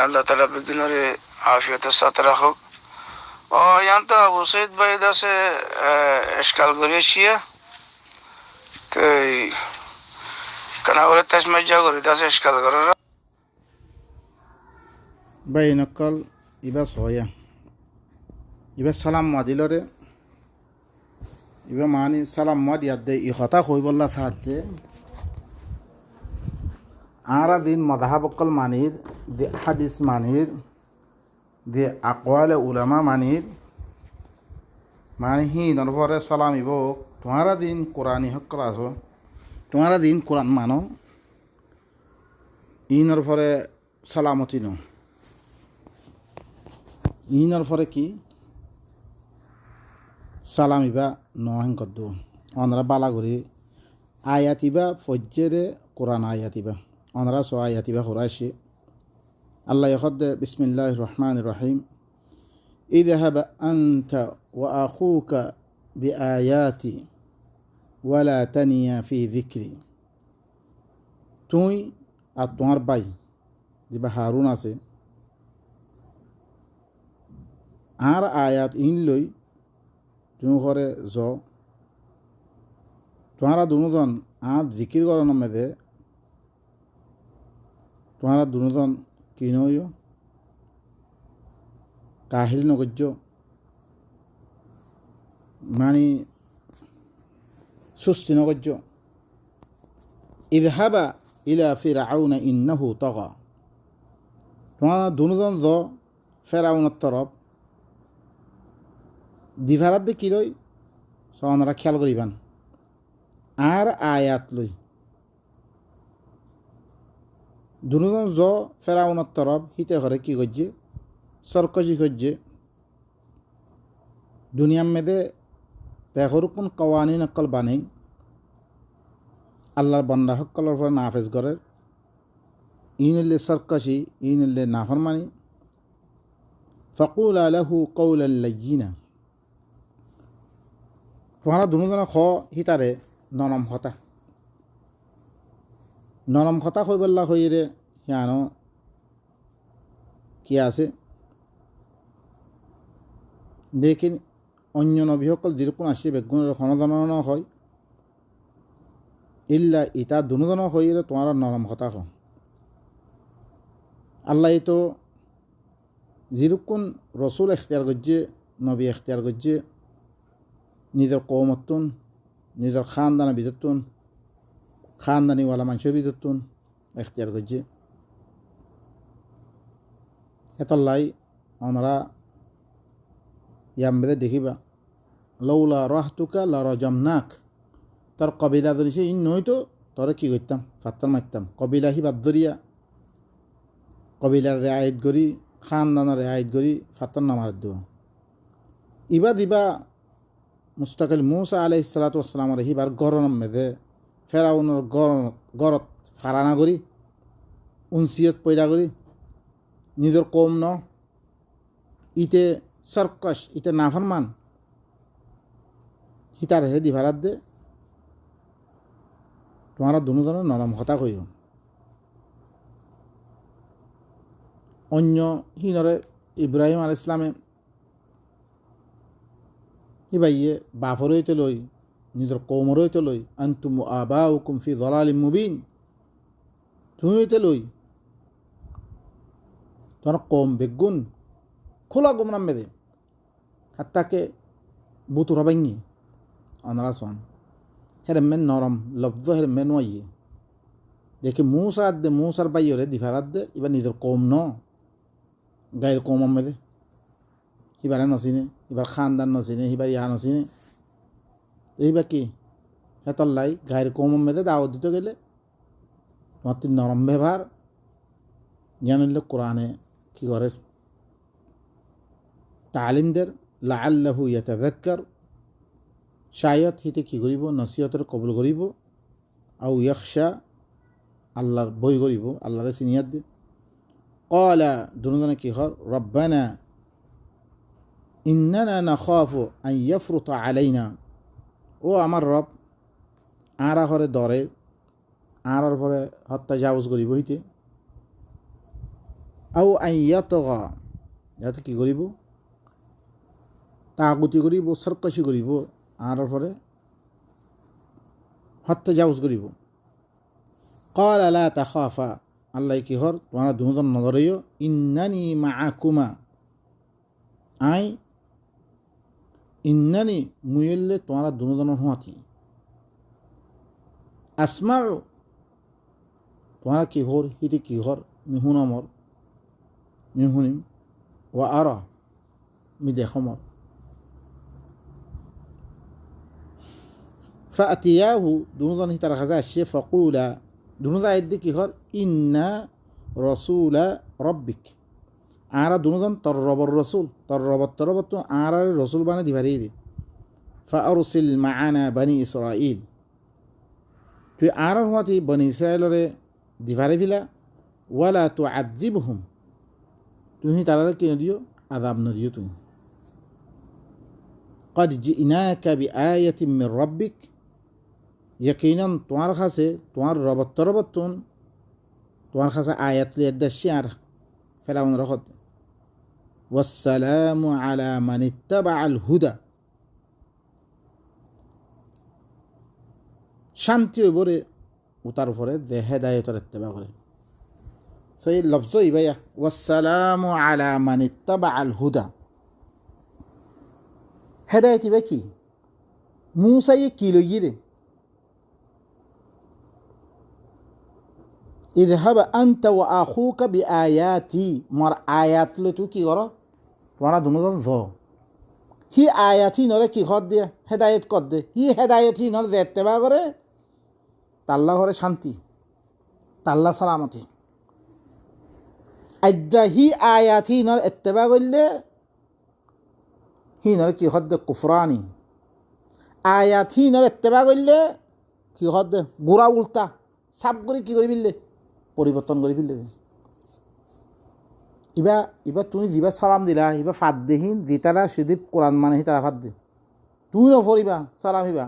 আল্লাহ তালা বিঘ্নরে আফিয়তের সাথে রাখুক। ও ইয়ান্তা আবু সৈদ ভাই দাসে এসকাল করেছিয়া তো কানা করে তেজমাজ্জা করে দাসে এসকাল করার ভাই নকল ইবা সয়া ইবা সালাম মাদিলরে ইবা মানি সালাম মাদ ইয়াদে ই কথা কই বললা সাথে আরা দিন মাযহাবকল মানির দি হাদিস মানির দি আকওয়াল উলামা মানির মানে হি নরভরে সালাম ইব তোমারা দিন কোরআনি হকল আসো তোমারা দিন কোরআন মানো ইনর ফরে সালামতি নো ইনর ফরে কি সালাম ইবা নহন কদ্দু অনরা বালাগুড়ি আয়াতিবা ফজ্জেরে কোরআন আয়াতিবা অনরা সো আয়াতিবা হুরাইশি আল্লাহ ইখদ বিসমিল্লাহির রহমানির রহিম ইযহাব আনতা ওয়া আখুকা বিআয়াতি ওয়ালা তানিয়া ফি যিকরি তুই আর তোমার ভাই যেবা হারুন আছে আর আয়াত ইন লই তুমি ঘরে জ তোমারা দুজন আর জিকির করানো মেদে তোমারা দুজন কি নইও কাহিল নগর্য মানে সুস্থি নগর্য ইযহাবা ইলা ফিরআউনা ইন্নাহু তাগা তোমারা দুজন জ ফেরাউনের তরফ দিভারাত দে কি লই সনারা খেয়াল করিবান আর আয়াত লই দুজন জ ফেরাউনের তরফ হিতে করে কি করছে সরকজি করছে দুনিয়ার মেদে দেখর কোন কওয়ানি নকল বানেই আল্লাহর বান্দা হকলের উপর নাফেজ করে ইনলে সরকশি ইনলে নাফরমানি ফাকুলা লাহু কওলাল লাযিনা তোমারা দুজন খ হিতারে নরম কথা কই বললা হইরে হিয়ানো কি আছে দেখিন অন্য নবী সকল যেরকম আসে বেগুনের ক্ষণজনন হয় ইল্লা ইতা দুজন হইরে তোমার নরম কথা খ আল্লাহ তো যেরকম রসুল এখতিয়ার করছে নবী এখতিয়ার করছে নিজের কৌমতুন নিজের খানদানা ভিতরতুন খানদানিওয়ালা মানুষের ভিতরতুন এখতিয়ার করছে এতলাই আমরা ইয়াম বেদে দেখিবা লৌলা রাহতুকা লারাজামনাক তোর কবিলা ধরিছে ইন নইতো তোরে কি করতাম ফাত্তার মারতাম কবিলা হি বাদ ধরিয়া কবিলার রেআয়েত করি খানদানের রেআয়েত করি ফাত্তার নামার দেওয়া ইবা দিবা মুস্তাকিল মুসা আলাইহিস সালাতু ওয়াস সালামের হিবার গরম মেদে ফেরাউনের গরত ফারানা করি উনসিয়ত পয়দা করি নিজের কম ন ইতে সরকশ ইতে নাফরমান হিতার হে দিভারাত দে তোমারা দুজনের নরম কথা কইও অন্য হিনরে ইব্রাহিম আলাইহিস সালামে ইবাইয়ে বাফর হইতে লই নিজের কৌমর হইতে লই আনতুম আবাউকুম ফি যালালিম মুবিন তুমি হইতে লই তোমার কম বেগুন খোলা গুমরাম মেদে হাত্তাকে বুতুরা বাঙ্গি অনরাসন হেরেমেন নরম লব্ধ হেরেমেন ওয়াইয়ে দেখে মুসার বাইরে দিভারাত দে এবার নিজের কম ন গায়ের কম মেদে এবারে নচিনে এবার খানদান নচিনে এবার ইয়া নচিনে এইবার কি হেতল্লাই গায়ের কম মেদে দাওয়াত দিতে গেলে তোমার নরম ব্যবহার জ্ঞান হইলে কোরআনে কি করে তালিমদের লাআল্লাহু ইয়াতাযাক্কার শায়ত হিতে কি করিব নসিহতের কবুল করিব আও ইয়াখশা আল্লাহর বই করিব আল্লাহরে সিনিয়াত দি ক্বালা দুজনে কি হর রব্বানা ইন্নানা নাখাফু আন ইয়াফরুতা আলাইনা ও আমার রব আরা হরে দরে আরার পরে হত্যা জাউজ করিব হইতে আও আইয়াতগা ইয়াতে কি করিব তাগুতি করিব সরকশি করিব আর পরে হত্যা জাউজ করিব قال لا تخافا আল্লাহ কি হর তোমরা দুজন নজরেও ইন্নানি মাআকুমা আই ইন্নানি মুয়েল্লে তোমরা দুজন হওয়াতি আসমাউ তোমরা কি হর হিতে কি হর মিহুন আমর মিহুনিম ওয়া আরা মি দেখমর ফাতিয়াহু দুজন হিতার খাজা আসে ফকুলা দুনুদা আইদ্দি কি হর ইন্না রসুলা রব্বিক আরা দুনুদন তর রবর রসুল তর রবত আর রসুল বানে দিবারি দি ফারসিল মাআনা বানি ইসরাইল তুই আর হওয়াতি বনি ইসরায়েলরে দিবারে ফিলা ওয়ালা তু আদিবহুম তুমি তারা কি নদিও আযাব নদিও তুমি قد جئناك بآية من ربك यकीनन तुम्हारे खासे तुम्हार रबतन तुम्हारे खासे आयत लियदशियार फिराउन रखत वस्सलामु अला मन इत्तबअल हुदा शांति बरे उतार परे दे हेदायतर इत्तिबा करे सही लफ्ज इबाया वस्सलामु अला मन इत्तबअल हुदा हेदायत इबा की मूसा ये किलो गिरे इज़हब अंत व आखूक बिआयाती मोर आयात ले तू की करो तुम्हारा दोनों जो ही आयाती नरे की खद दे हेदायत कर दे ही हेदायत ही नरे इत्तेबा करे ताल्ला घरे शांति ताल्ला सलामती अज्जा ही आयाती नरे इत्तेबा करले ही नरे की खद दे कुफरानी आयाती नरे इत्तेबा करले की खद दे बुरा उल्टा सब करे की करी बिल्ले পরিবর্তন করে ফেললে ইবা তুমি দিবা সালাম দিলা ইবা ফাদ দেহীন দিতারা শুধু কোরআন মানে তারা ফাদ দে তুই নফরিবা সালাম ইবা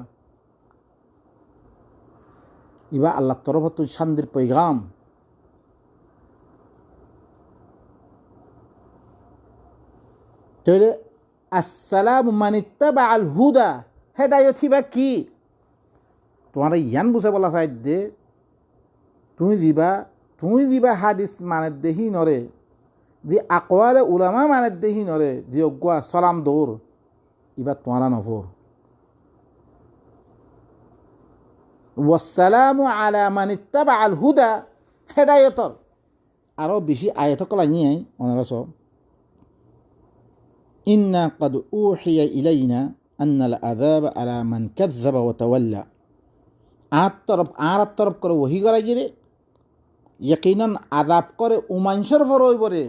ইবা আল্লাহর তরফ তুই শান্তির পয়গাম তাহলে আসসালামু মান ইত্তাবাআল হুদা হেদায়েত হিবা কি তোমার ইয়ান বুঝে বলা চাই দে তুমি দিবা হাদিস মানে দেহি নরে দি আকওয়ালে উলামা মানে দেহি নরে দি অগুয়া সালাম দৌর ইবা তোমারা নফর ওয়াসসালামু আলা মান ইত্তাবাআল হুদা হেদায়েতর আরো বেশি আয়াত কলা নিয়ে ওনারা সব ইন্না ক্বাদ উহিয়া ইলাইনা আন্নাল আযাব আলা মান কাযযাবা ওয়া তাওয়াল্লা আর তরফ করে ওহি করা গিরে यकीनन आदाब करे उमांशर फरोइबरे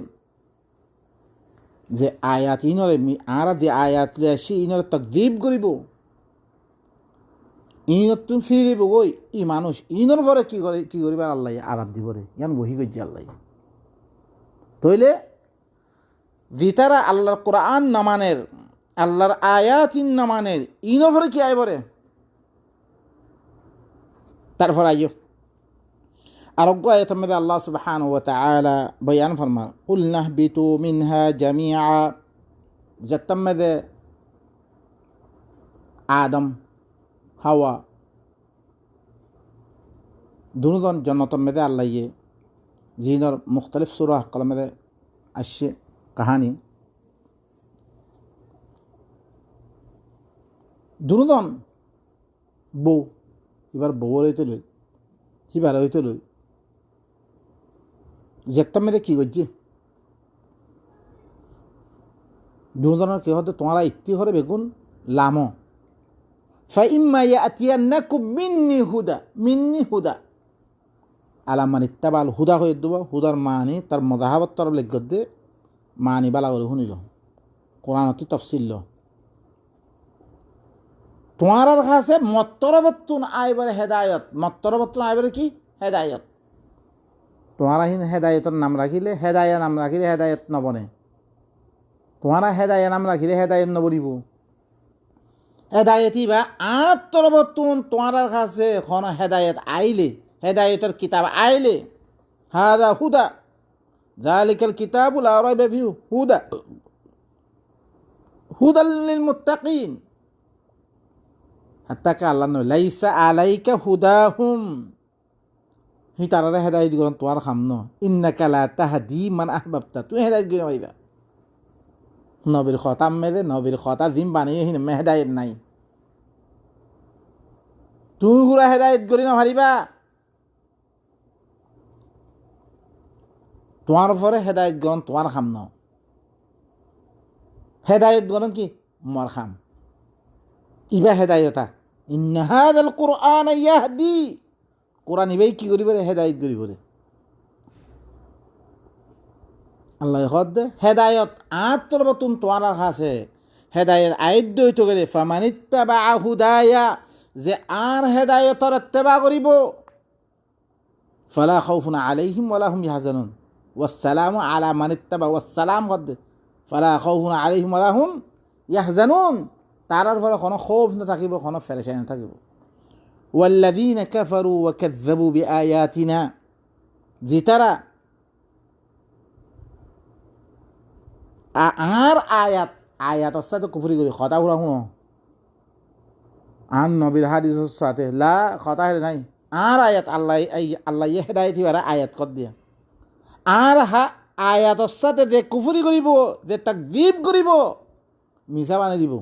जे आयात इनरे आरा जे आयात ले आसी इनरे तकदीब करिब इन तुम ফিরে দিব ওই ই মানুষ ইনর পরে কি করিবার আল্লাহ আযাব দিবরে ইয়ান ওহি কইছে আল্লাহ তইলে জিতারা আল্লাহর কোরআন নামানের আল্লাহর আয়াতিন নামানের ইনর পরে কি আইবরে তারপর আইও আরোগ্য আয়াতের মধ্যে আল্লাহ সুবহানাহু ওয়া তাআলা বয়ান ফরমান কুল নাহবিতু মিনহা জামিআ যেটার মধ্যে আদম হাওয়া দুজন জন্নতের মধ্যে আল্লাহ জিনর মুখতালিফ সূরা কলম মধ্যে আসছে কাহিনী দুজন বউ এবার বউর হইতে লই কিবার হইতে লই যেটার মধ্যে কি করছে দুজনের কি হতে তোমারা ইত্তি করে বেগুন লাম ফাইম্মা ইয়াতিয়ান্নাকুম মিন্নি হুদা আলা মান ইত্তাবাল হুদা হয়ে দেব হুদার মানি তার মজাহাবত তরফ লেখ দে মানি বালা করে শুনিল কোরআনতি তফসিল তোমার কাছে মত্তরবত্তুন আইবারে হেদায়ত মত্তরবত্তুন আইবারে কি হেদায়ত তোমারা হিন হেদায়তর নাম রাখিলে হেদায়ত নবনে তোমারা হেদায়া নাম রাখিলে হেদায়ত নবরিব হেদায়তি বা আত্মরবতুন তোমার কাছে এখন হেদায়ত আইলে হেদায়তের কিতাব আইলে হাদা হুদা যালিকাল কিতাবু লা রাইবা ফিহি হুদাল লিল মুত্তাকিন। হাত্তাকে আল্লাহ নয় লাইসা আলাইকা হুদাহুম, হি তারারে হেদায়েত করন তোয়ার খাম ন। ইন্নাকা লা তাহদি মান আহবাবতা, তুই হেদায়েত করে পাইবা। নবীর কথা মেরে নবীর কথা জিম বানিয়ে হিন মে হেদায়েত নাই, তুই পুরা হেদায়েত করি না পারিবা। তোমার উপরে হেদায়েত গ্রহণ তোমার খাম ন, হেদায়েত গ্রহণ কি মর খাম। ইবা হেদায়তা ইন্না হাযাল কুরআন ইয়াহদি, কোরআন ইবাই কি করিব হেদায়েত করিব। আল্লাহ হদ হেদায়ত আত্মবতুন তোমার আছে, হেদায়ত আইদ্য হইতে গেলে ফামানিত্তাবা হুদায়া, যে আর হেদায়তর ইত্তেবা করিব ফালা খাউফুন আলাইহিম ওয়ালা হুম ইয়াহজানুন, ওয়াসসালামু আলা মানিত্তাবা, ওয়াসসালাম হদ ফালা খাউফুন আলাইহিম ওয়ালা হুম ইয়াহজানুন, তারার ফলে কোনো খৌফ না থাকিব, কোনো ফেরেশানি না থাকিব। ওয়াল্লাযীনা কাফারু ওয়া কাযযাবু বিআয়াতিনা, যে তারা আর আয়াতের সাথে কুফরি করি, কথা বলা শুনো আন নবীর হাদিসের সাথে লা কথা নাই। আর আয়াত আল্লাহ হেদায়েত হিবারা আয়াত কর দিয়া, আর আয়াতের সাথে যে কুফরি করিব, যে তাকযীব করিব, মিছা বানিয়ে দিব,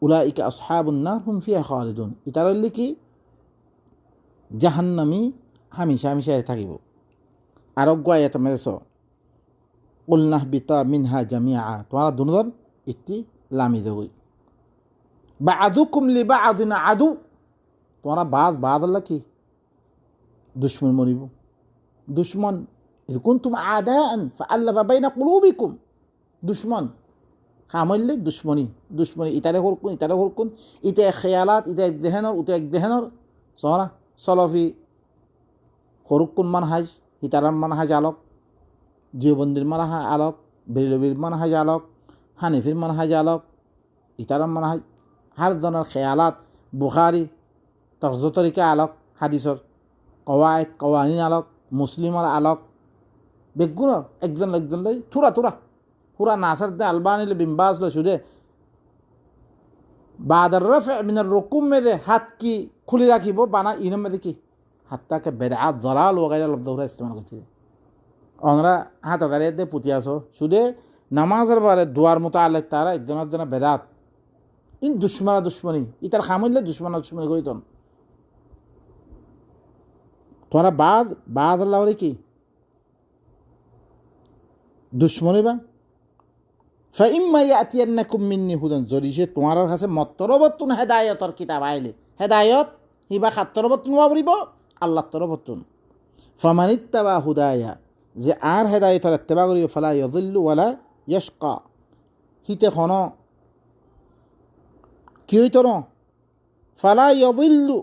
উলাইকা আসহাবুন নার হুম ফিহা খালিদুন, ইতার হইলে কি জাহান্নামী হামেশা হামেশা থাকিব। আরোগ্য আয়াত মেরেছ কুলনাহ বিতা মিনহা জামিআ, তোমরা দুজন একটি লামিজ হই, বা'দুকুম লিবা'দিন আদু, তোমরা বাদ আল্লাহ কি দুশ্মন মরিব। দুশ্মন ইয কুনতুম আদাআন ফাআল্লাফা বাইনা কুলুবিকুম, দুশ্মন খামইলে দুশ্মনী ইতারে হরকুন ইতে খেয়ালাত, ইতে এক দেহেনর উতে এক দেহেনর সহরা সলফি হরকুন মানহাজ, ইতারাম মানহাজ আলোক, জিওবন্দির মানহাজ আলোক, বেরিলবির মানহাজ আলোক, হানিফির মানহাজ আলোক, ইতারাম মানহাজ হার জনের খেয়ালাত, বুখারি তর্জ তরিকা আলোক, হাদিসর কওয়ায়েদ কওয়ানিন আলোক, মুসলিমর আলোক, বেগুনর একজন লই থুরা পুরা নাসার দে আলবানি বিম্বাস লো শুধু বাদার রফে মিনার রকুম মেদে হাত কি খুলি রাখিব বানা ইনম মেদে কি হাতটাকে বেদাত দলাল ওগাইরা লব্ধ করে ইস্তেমাল করছে। আমরা হাত আদারিয়ে দে পুঁতি আসো শুধু নামাজের বারে দোয়ার মতো আলেক তারা একজনের বেদাত, ইন দুশ্মনী ইতার খামইলে দুশ্মনী করি তোরা বাদ আল্লাহ কি দুশ্মনী বা ফাইম্মা ইয়াতিয়ান্নাকুম মিন্নি হুদান, যদি সে তোমার কাছে মত্তরবতুন হেদায়তর কিতাব আইলে, হেদায়ত হিবা খাত্তরবতুন বাবরিব আল্লাহ তরবতুন। ফামানিত্তাবা হুদায়া, যে আর হেদায়তর ইত্তেবা করিব ফালা ইয়াযিল্লু ওয়ালা ইয়াশকা, হিতে খন কি হইত ন ফালা ইয়াযিল্লু,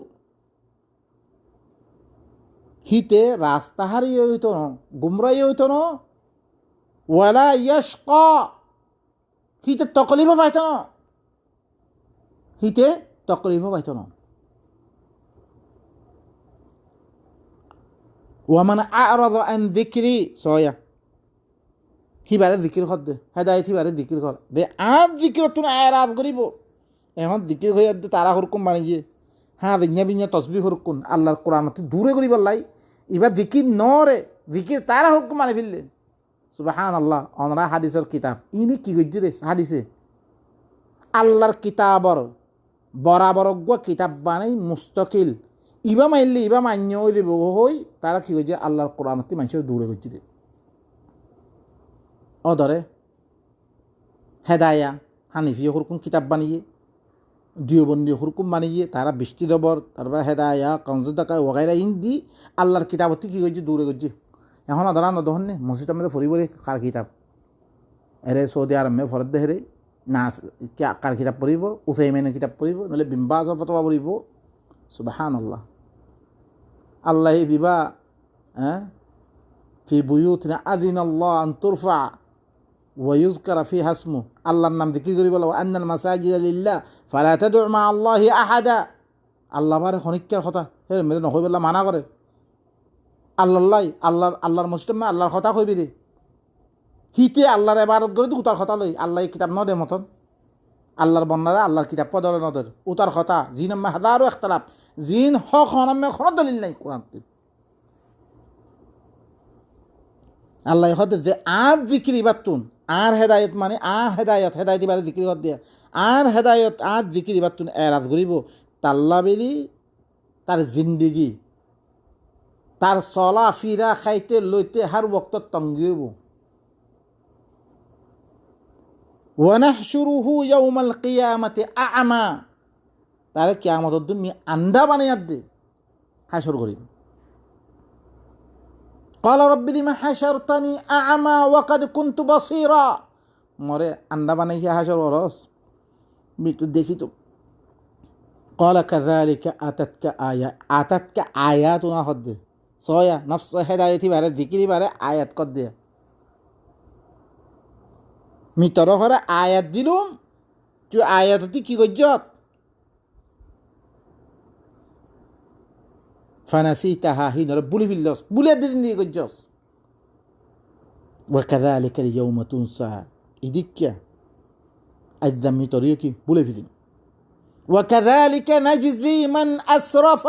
হিতে রাস্তা হারিয়ে হইত ন, গুমরাই হইত ন, ওয়ালা ইয়াশকা, হিতে তকলিফও পাইত না, ওয়ামান আ'রাযা আন যিকরি সয়া, হিবারে জিকির কর দে হেদায়েত হিবারে জিকির কর দে, আর জিকির তুন আরাজ করিব এখন জিকির হয়ে দে তারা হরকুম বানিয়ে হ্যাঁ বিঞ্ঞা তসবিহ হরকুন আল্লাহর কোরআনতে দূরে করিব লাই, এবার জিকির নরে জিকির তারা হরকুম মানে ফেললে সুবহানাল্লাহ। অনরা হাদিসের কিতাব ইনি কি করছে রে হাদিসে আল্লাহর কিতাবর বরাবর কিতাব বানাই মুস্তকিল, ইবা মাইলে ইবা মান্য হই তারা কি করছে আল্লাহর কোরআনতে মানুষের দূরে করছে রে। অদরে হেদায়া হানিফি হরকুম কিতাব বানিয়ে, দিওবন্দি হরকুম বানিয়ে তারা বৃষ্টি দবর, তারপর হেদায়া কনজদাকা ওগাইরা ইন দি আল্লাহর কিতাবতে কি করছে দূরে করছে। এখন আদারা নদহন নে মসজিদ আমাদের ফরিবরে কার কিতাব এরে সৌদি আরবে ফরদ দেহরে না কার কিতাব পড়িব, উসাইমিনের কিতাব পড়িব, নহলে বিম্বাজর ফতোয়া পড়িব। সুবহানাল্লাহ। আল্লাহ দিবা হ্যাঁ ফি বুয়ুতিনা আযিনাল্লাহু আন তুরফা ওয়া ইউযকারা ফিহা ইসমু, আল্লাহর নাম জিকির করিব ওয়া আন্নাল মাসাজিদা লিল্লাহ ফালা তাদউ মা আল্লাহি আহাদা, আল্লাহ বারে খনিকার কথা হে মেদে নকইবলা মানা করে আল্লাহর মুসলিম আল্লাহর কথা কইবি রে হিতে আল্লাহর এবারত করে উতার কথা লই আল্লাহ কিতাব নদে মতন আল্লাহর বন্যারা আল্লাহর কিতাব পদরে নদর উতার কথা জিন হাজারো একতলাপ জিন হক হনামে কোনো দলিল নাই কোরআন আল্লাহ হতে যে আর জিকির বাতুন আর হেদায়ত মানে আর হেদায়ত এবারে জিকির হত দিয়া আর হেদায়ত আর জিকির বাতুন এরাজ করিব তাল্লা বেলি তার জিন্দিগি তার চলা ফিরা খাইতে লইতে হার বক্ত তঙ্গিব ওয়ানাহশুরুহু ইয়াউমাল কিয়ামাতি আ'মা তারে কিয়ামতের দিন মি আন্ধা বানাইয়া দে হাসর করিব قال رب لما حشرتني أعمى وقد كنت بصيرا মরে আন্ধা বানাইয়া হাসর করস মৃত্যু দেখি তো قال كذلك أتتك آياتنا قد صويا نفس هدايتي بارے ذکری بارے آیات قد دے মি তরফরে আয়াত দিলুম তুই আয়াতটি কি গজ্জত ফানাসিতাহা হিনর বুলি ফিল্লস বুলে দিন দিয়ে গজ্জস وكذلك اليوم تنسى ইদিক্কা আইদাম মি তরিও কি বুলে ফিলিম وكذلك نجزي من أسرف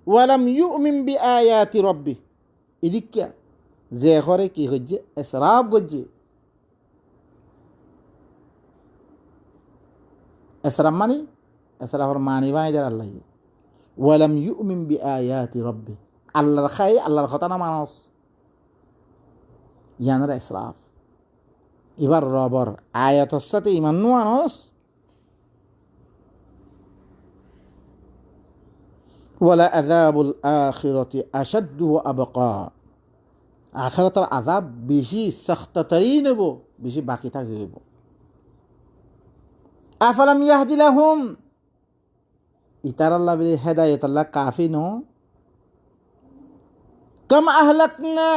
ولم يؤمن بآيات ربه ইদিক্কা যে করে কি গজ্জে ইসরাফ গজ্জে এসরাফ মানে এসরাফের মানি বাই যার আল্লাহ ওয়ালাম ইউমিন বিআয়াতি রাব্বি আল্লাহর খাই আল্লাহর কথা না মানুষ ইয়ানার এসরাফ এবার রবর আয়াতের সাথে ইমান মানুষ ওয়ালা আযাবুল আখিরাতি আশাদ্দু ওয়া আবকা আখিরাতের আযাব বেশি সখততরই নেব বেশি বাকি থাকবে আফালাম ইয়াহদি লাহুম ইতার আল্লাহ বলে হেদায়ত আল্লাহ কাফি নো কাম আহলাকনা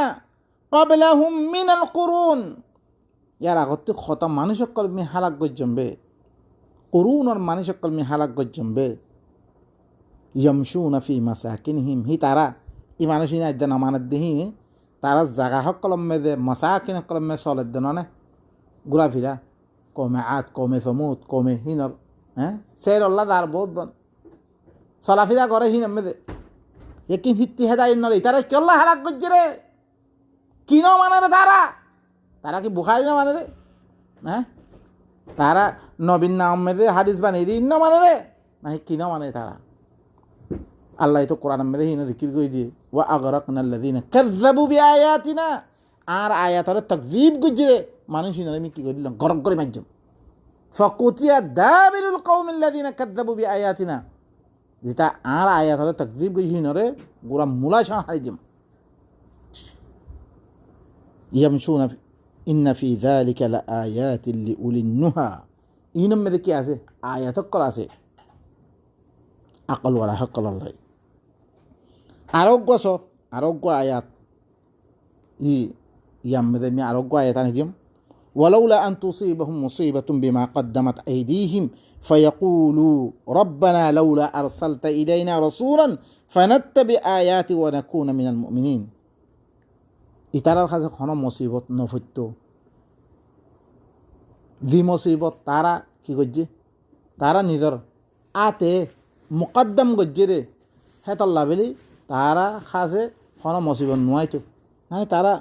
ক্বাবলাহুম মিনাল কুরুন ইয়ার আগতে কত মানুষ সকল মি হালাক গজ্জম্বে কুরুন আর মানুষ সকল মি হালাক গজ্জম্বে ইয়ামশুনা ফি মাসাকিনহিম হি তারা ই মানুষ ইনা ইদ্দান আমানত দেহি তারা জাগা সকল মে মাসাকিন সকল মে চলে দেননে ঘুরা ফিরা কমে আত কমে সমুদ কমে হিনর হ্যাঁ সের আল্লাহ তার বহুত দন চলাফিরা করে হিনর মেদে একিন হিত্তি হেদায় নরে তারা কি আল্লাহ হালাক করছে রে কিন মানে রে তারা কি বুখারি না মানে রে হ্যাঁ তারা নবীন নাম মেদে হাদিস বানিয়ে দিই ন মানে রে না কিন মানে তারা আল্লাহ তো কোরআন মেদে হিন জিকির করে দিয়ে ওয়া আগরাকনা আল্লাযিনা কাযযাবু বিআয়াতিনা আর আয়াতরে তাকযীব করছে রে মানুষ আমি কি করিলাম গরম করে মারজম ফকুতিয়া দাবিরুল কওমিল্লাযিনা কাযযাবু বিআয়াতিনা যেটা আর আয়াত হলে তাকযীব করি হিনরে গোরা মুলা শান হাইজম ইয়ামশুনা ইন্না ফি যালিকা লাআয়াতিন লিউলিন নুহা ইনম মধ্যে কি আছে আয়াত করা আছে আকল ওয়ালা হাক্কাল আল্লাহ আরোগ্য আয়াত ইয়াম মধ্যে আমি আরোগ্য আয়াত আনিজম ولولا أن تصيبهم مصيبة بما قدمت أيديهم فيقولوا ربنا لولا أرسلت إلينا رسولا فنتبع آياتك ونكون من المؤمنين ইতারার কাছে কোনো মুসিবত নফত্য যি মুসিবত তারা কি করছে তারা নিজের আতে মুকদ্দম করছে রে হেতল্লা বলি তারা কাছে কোনো মুসিবত নোয়াইতো নাই তারা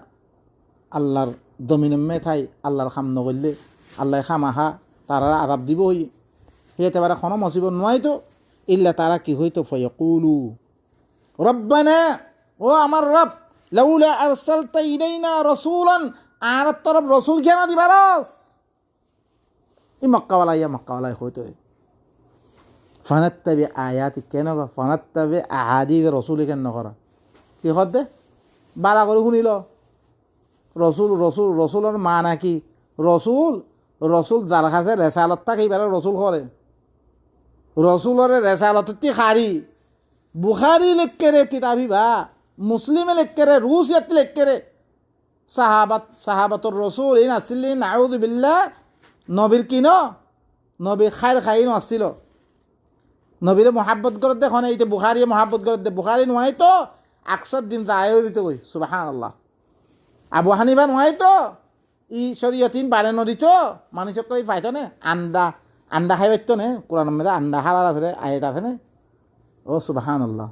আল্লাহর দমিনমে থাই আল্লাহর খাম নগরলে আল্লাহ খামাহা তারা আদাব দিব হই সেতে পারে কোনো মুসিবত নোয়াইতো ইল্লা তারা কি হইতো ফায়াকুলু রব্বানা ও আমার রব লাউলা আরসালতা ইলাইনা রাসূলান আর তরফ রাসূল কেন দিবারস ই মক্কাওয়ালা হইতো ফানাত্তাবি আয়াতি কেন ফানাত্তাবি আহাদিস রাসূল কেন করা কি হতে বালা করে শুনিল রসুলের মা নাকি রসুল যার কাছে রেসালত থাকে এইবারে রসুল করে রসুলের রেসালতটি খারি বুখারি লেখকেরে কিতাবি বা মুসলিমে লেখকেরে রুশ ইয়াত লেখকেরে সাহাবাতর রসুল এই নাছিল নাউযু বিল্লাহ নবীর কিন নবীর খাই আসছিল নবীরে মহাব্বত করে দেখো না এই বুখারিয়ে মহাব্বত করে দে বুখারি নয় তো আকসর দিন যায়ও দিতে কই সুবহানাল্লাহ। আবু হানিফা নয় তো ই শরীয়তিন বারে নদীত মানুষক কই পাইতো না আন্দা খাই পাইতো না কোরআন মধ্যে আন্দা হালাল আছে আয়াত আছে না। ও সুবহানাল্লাহ।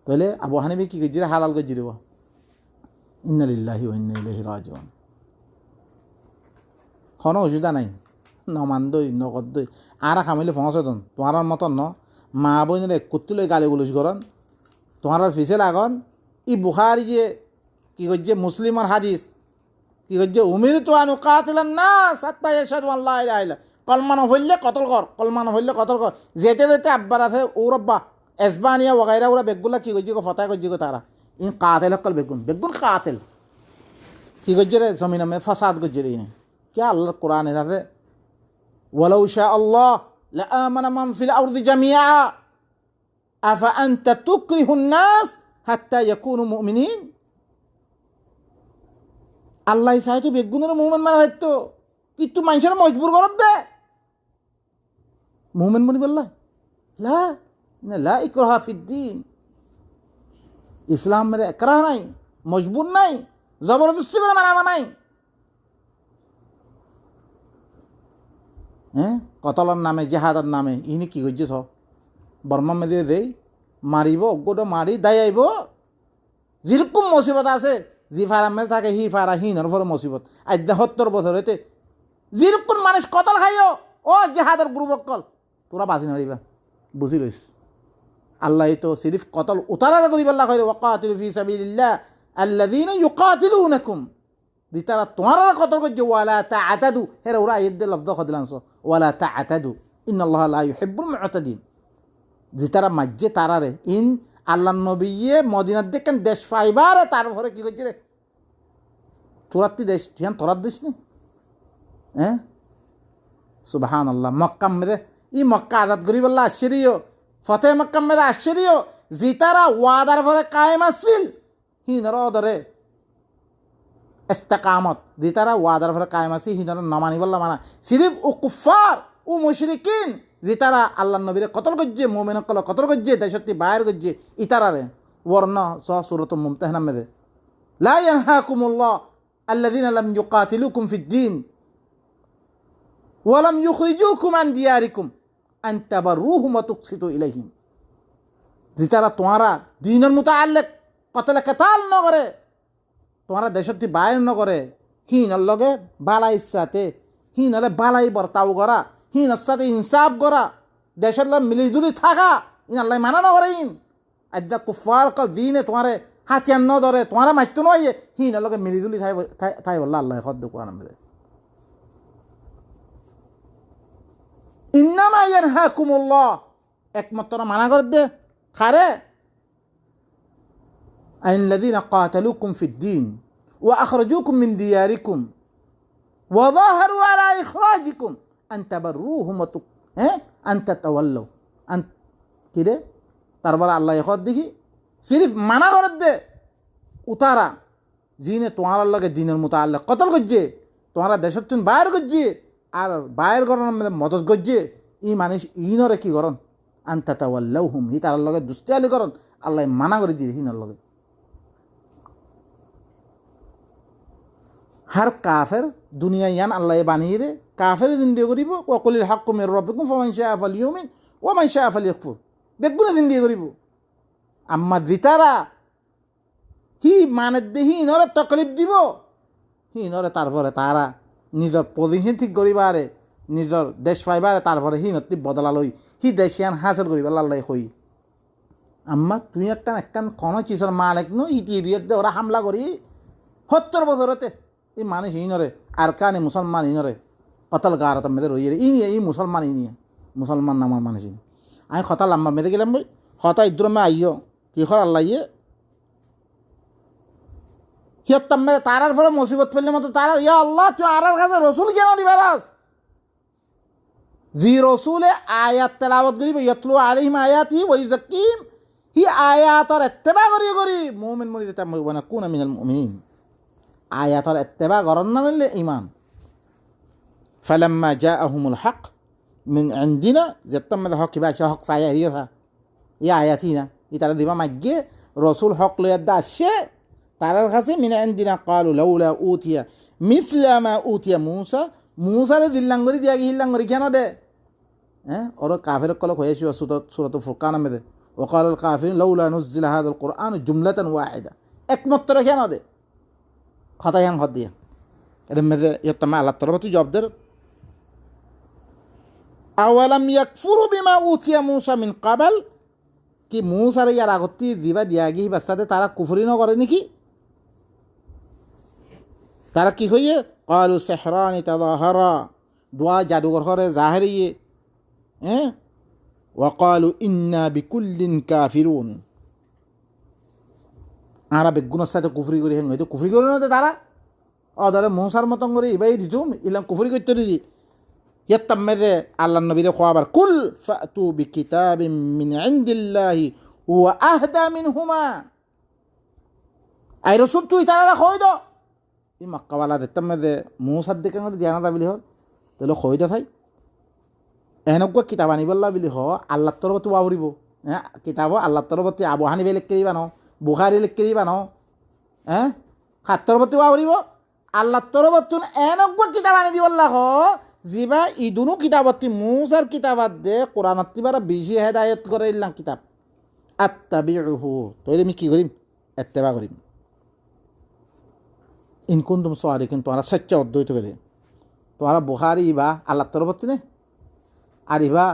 তাহলে আবু হানিফা কি কইছে হালাল কইছে দেব। ইন্না লিল্লাহি ওয়া ইন্না ইলাইহি রাজিউন। কোনো অসুবিধা নাই নমান দই নগদ দই আর খামিলে ফসদন তোমার মতন ন মা বোনের কুত্তি লই গালি গুলুস করেন তোমার ফিসে লাগন ই বুখারি যে কি করছে মুসলিমর হাদিস কি করছে উমির তো আনু কাতিলান নাস হাত্তা ইয়াশহাদু আল্লা ইলাহা ইল্লাল্লাহ কলমা হইলে কতল কর কলমা হইলে কতল কর যেতে যেতে আব্বার আছে ওরব্বা এসবানিয়া ওগাইরা ওরা বেগুলা কি করছে ফতায় করছে তারা ইন কাতিল হকল বেগুন কাতিল কি করছে রে জমিন মে ফাসাদ করছে রে क्या अल्लाह कुरान है जाते वलौ शाअ अल्लाह लआमन मन फिल अर्दि जमीआ अफअंत तुक्रिहु الناس حتى يكونوا मुमिनीन। আল্লাহ চাইতো বেগুনের মুমিন মানে হয়তো কিন্তু মানুষের মজবুর করত দে মুমিন বনি বললা লা লা ইকরাহা ফিদ্দিন। ইসলাম মধ্যে ইকরাহ নাই মজবুর নাই জবরদস্তি করে মানা নাই। হ্যাঁ কতলার নামে জেহাদের নামে ইনি কি করছে সব বর্মা মেদে দেই মারিব অজ্ঞটা মারি দায় আইব যেরকম মুসিবত আছে জি ফারা মেলে থাকে হি ফারা হিনর ফর মুসিবত আজ 70 বছর হইতে যেরকম মানুষ কতল খাইও ও জেহাদের গ্রুপ অকল তোরা বাঁচি নারিবা বুঝি লইস। আল্লাহ তো সিরিফ কতল উতারা করিব আল্লাহ কইরে ওয়াকাতিলু ফি সাবিলিল্লাহ আল্লাযীনা ইউকাতিলুনাকুম দি তারা তোমার কতল করছে ওয়ালা তাআতাদু হেরা ওরা আয়াত লফজ খদিলানস ওয়ালা তাআতাদু ইন্নাল্লাহা লা ইউহিব্বুল মুতাদিন। যে তারা মাজ্জে তারারে ইন আল্লাহ নবীয়ে মদিনার দেখেন দেশ ফাইবারে তারপরে কি করছে রে তোরাত্তি দেশ ধ্যান তোরাত দিস নি হ্যাঁ সুবহানাল্লাহ। মক্কা মেদে ই মক্কা আজাদ করি বললা আশ্চর্য ফতে মক্কা মেদে আশ্চর্য যে তারা ওয়াদার পরে কায়েম আছিল হিনর ধরে ইস্তেকামত যে তারা ওয়াদার পরে কায়েম আছে হিনর নামানি বললা মানা সিরিফ ও কুফার ও মুশরিকিন যে তারা আল্লাহ নবীরে কতল করছে মুমিনক কতল করছে দেশটি বাইর করছে ইতারারে ওয়ার্ণ সূরাতুল মুমতাহিনা মেদে লা ইয়ানহাকুমুল্লাহ আল্লাযীনা লাম ইউকাতিলুকুম ফিদ-দীন ওয়া লাম ইউখরিজুকুম আন দিয়ারিকুম আন তাবাররুহুম ওয়া তুকসিতু ইলাইহিম। যে তারা তোমারা দ্বীনের মুতাআল্লিক কতলে কিতাল ন করে তোমারা দেশটি বাইর ন করে হিনর লগে বালাই ইচ্ছাতে হিনলে বালাই বর্তাও করা হিনর সাথে ইনসাফ করা দেশের লগে মিলিজুলি থাকা ইন আল্লাহ মানা ন করে ইন আজ কুফার কল দিনে তোমারে হাতিয়ার ন ধরে তোমারা মারতো নয় হিনর লগে মিলিজুলি থাই বললা আল্লাহ খদ্দ কোরআন মধ্যে ইন্নামা ইয়ানহাকুমুল্লাহ একমাত্র মানা করে দে খারে আল্লাযীনা কাতালুকুম ফিদ-দীন ওয়া আখরাজুকুম মিন দিয়ারিকুম ওয়া যাহারু আলা ইখরাজিকুম আন তাবাররুহুম ওয়া আন তাতাওয়াল্লাউ আন কিরে তারপর আল্লাহ খদ দেখি সিরিফ মানা করে দে উতারা জিনে তোমার লগে দিনের মুতাআল্লিক কতল করছে তোমারা দেশত তুন বাইর করছে আর বাইর করার মধ্যে মদত করছে ই মানুষ ইনরে কি করন আন তাতাওয়াল্লাউহুম হি তার লগে দুস্তিয়ালি করন আল্লাহ মানা করে দিয়ে হিনর লগে। हर काफिर दुनिया यान अल्लाह बानिए दे काफिर जिंदगी करिब वकुलिल हक्कु मिर रब्बिकुम फमन शा'a फालयुमिन वा मान शा'a फालयकफुर बेगुना जिंदगी करिब अम्मा दितारा हि माने दे हि नरे तकलीफ দিব हि नरे তারপরে তারা নিজের পজিশন ঠিক করিবারে নিজের দেশ পাইবারে তারপরে হি নতি বদলা লই হি দেশিয়ান হাসিল করিবা আল্লাহ কই আম্মা তুই একখান কোন চিজের মালিক ন ইতি দিয়ে ওরা হামলা করি 70 বছরতে এই মানুষ ইনরে আর কানে মুসলমান ইনরে কতল গারত মেদে রইয়ে ইনি এই মুসলমান ইনি মুসলমান নামার মানুষ ইনি আমি কথা লম্বা মেদে গেলাম ভাই কথা ইদ্রমে আইও কি খর আল্লাহ ইয়ে হিয়ত্তম মেদে তারার ফলে মুসিবত ফেললে মতো তারা ইয়া আল্লাহ তুই আরার কাছে রসুল কেন দিবারাস জি রসুলে আয়াত তেলাওয়াত করিব ইয়াতলু আলাইহিম আয়াতি ওয়া ইউযাক্কিহিম হি আয়াতর ইত্তেবা করি মুমিন মুরিদ তা ওয়ানা কুনা মিনাল মুমিনিন আয়াতর ইত্তেবা করন না হলে ঈমান ফালাম্মা জাআহুমুল হক মিন ইনদিনা যেতম হক কিবা হক সায়া রিয়া ইয়া আয়াতিনা ইতারা দিবা মাজ্ঞে রসুল হক লইয়াদ্দা আসছে তারার কাছে মিনা ইনদিনা ক্বালু লাউলা উতিয়া মিসলা মা উতিয়া মূসা মূসারে দিল্লাঙ্গরি দিয়া গিল্লাঙ্গরি কেন দে হ্যাঁ ওরা কাফের কল হয়েছিল সূরাত ফুরকান মধ্যে وقال الكافرون لولا نزل هذا القرآن جملة واحدة একমাত্র কেন দে কথা ইয়াং হদ দিয়া এর মধ্যে ইতমা আল্লাহ তরফতে জবাব দের আওয়ালাম ইয়াকফুরু বিমা উতিয়া মূসা মিন ক্বাবল কি মূসার ইয়ার আগতি দিবা দিয়া গি বাসাতে তারা কুফরি ন করে নাকি তারা কি হইয়ে ক্বালু সিহরানি তাযাহারা দুয়া জাদুঘর করে জাহেরিয়ে হ্যাঁ ওয়াকালু ইন্না বিকুল্লিন কাফিরুন আরা বেগুনের সাথে কুফরি করে হেন হয়তো কুফরি করে না তারা ধরে মূসার মতন করে ইবাই দিতুম ইলাম কুফরি করতে দিদি ইয়াত্তাম মেদে আল্লাহ নবীরে খোয়াবার কুল ফাতু বিকিতাবিম মিন ইনদিল্লাহি ওয়া আহদা মিনহুমা আই রাসূল তুই তারা কই দাও ই মক্কাওয়ালা দেতাম মেদে মূসার দিকে করে জানা দাবিলি হল তাহলে কই দা থাই এনেকুৱা কিতাপ আনিবল্লা বুলি হ আল্লাহ তৰফতো বাবৰিব হ্যাঁ কিতাব আল্লাহ তৰফতে আবু হানিফে লিখকে দিবা ন বুখারি লিখকে দিবা ন হ্যাঁ খাত তৰফতে বাবৰিব আল্লাহ তৰফত এনেকুৱা কিতাপ আনি দিবল্লা হ যিবা ইদুনো কিতাপতি মূসাৰ কিতাপত দে কোরআনত বারা বেশি হেদায়ত করে ইল্লাম কিতাব আত্তাবিউহু তইলে আমি কি করিম ইত্তেবা করিম ইন কুনতুম সাদিকিন তোমরা সত্য অদ্বৈত করে তোমরা বুখারি বা আল্লাহ তরফতে নে আর ইবা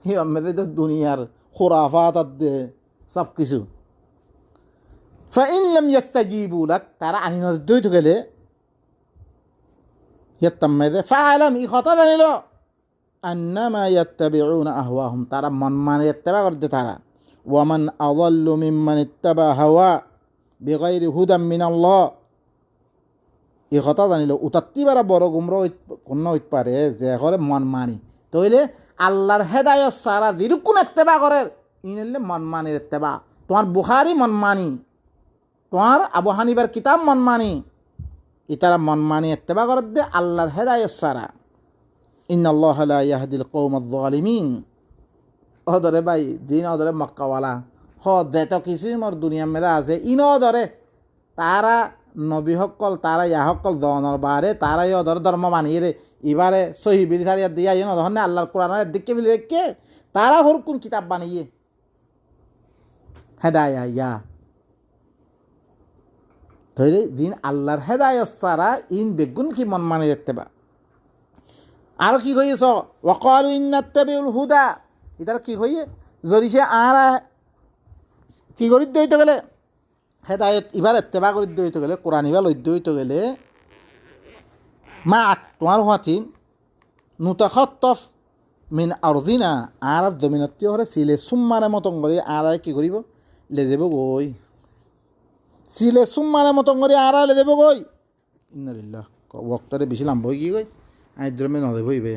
আমাদের দুনিয়ার খুরাফাত দে সব কিছু ফাইন লাম ইস্তাজিবু লাক তারা আনি ন অদ্বৈত গেলে ইয়াত্তামাদে ফাআলাম ই খতা জানিল আন্নামা ইয়াত্তাবিউনা আহওয়াহুম তারা মন মানে ইত্তেবা করতে তারা ওয়ামান আযাল্লু মিম্মান ইত্তাবা হাওয়া বিগাইরি হুদাম মিনাল্লাহ এই কথা জানিল উতাত্তিবারা বড় গুমরা কোন হইতে পারে যে করে মন মানি তইলে আল্লাহর হেদায়ত সারা যেরকম ইত্তেবা করে ইনলে মন মানির ইত্তেবা তোমার বুখারি মন মানি তোমার আবু হানিফার কিতাব মন মানি ইতারা মন মানি ইত্তেবা করে দে আল্লাহর হেদায়ত সারা ইন্নাল্লাহা লা ইয়াহদিল কওমায যালিমিন ওদরে ভাই দিন ওদরে মক্কাওয়ালা হ দেতো কিছু মোর দুনিয়া মেলা আছে ইন ওদরে তারা নবী সকল তারা ইয়া সকল দনের বারে তারাই ওদের ধর্ম মানিয়ে রে এবারে সহি বিধি সারিয়া দিয়া ইয়ে নধনে আল্লাহর কোরআনের দিকে বিলি রেখে তারা হরকুন কিতাব বানিয়ে হেদায়া ইয়া ধরে দিন আল্লাহর হেদায়ত সারা ইন বেগুন কি মন মানে রাখতে বা আর কি কইছ ওয়াকালু ইন্নাত্তাবিউল হুদা ইতারা কি কইয়ে যদি সে আর কি করি দইতে গেলে হেদায়ত এবার ইত্তেবা করে দইতে গেলে কোরআন এবার লই দইতে গেলে মা তোমার হাতিন নুতাখাত্তাফ মিন আরদিনা আর জমিনত্তি হরে সিলে সুম্মারে মতন করে আর কি করিব লে যাব গই সিলে সুম্মারে মতন করে আর লে যাব গই ইন্নালিল্লাহ ওয়াক্তরে বেশি লাম্ব হয়ে গই আই দ্রমে নদেবই বে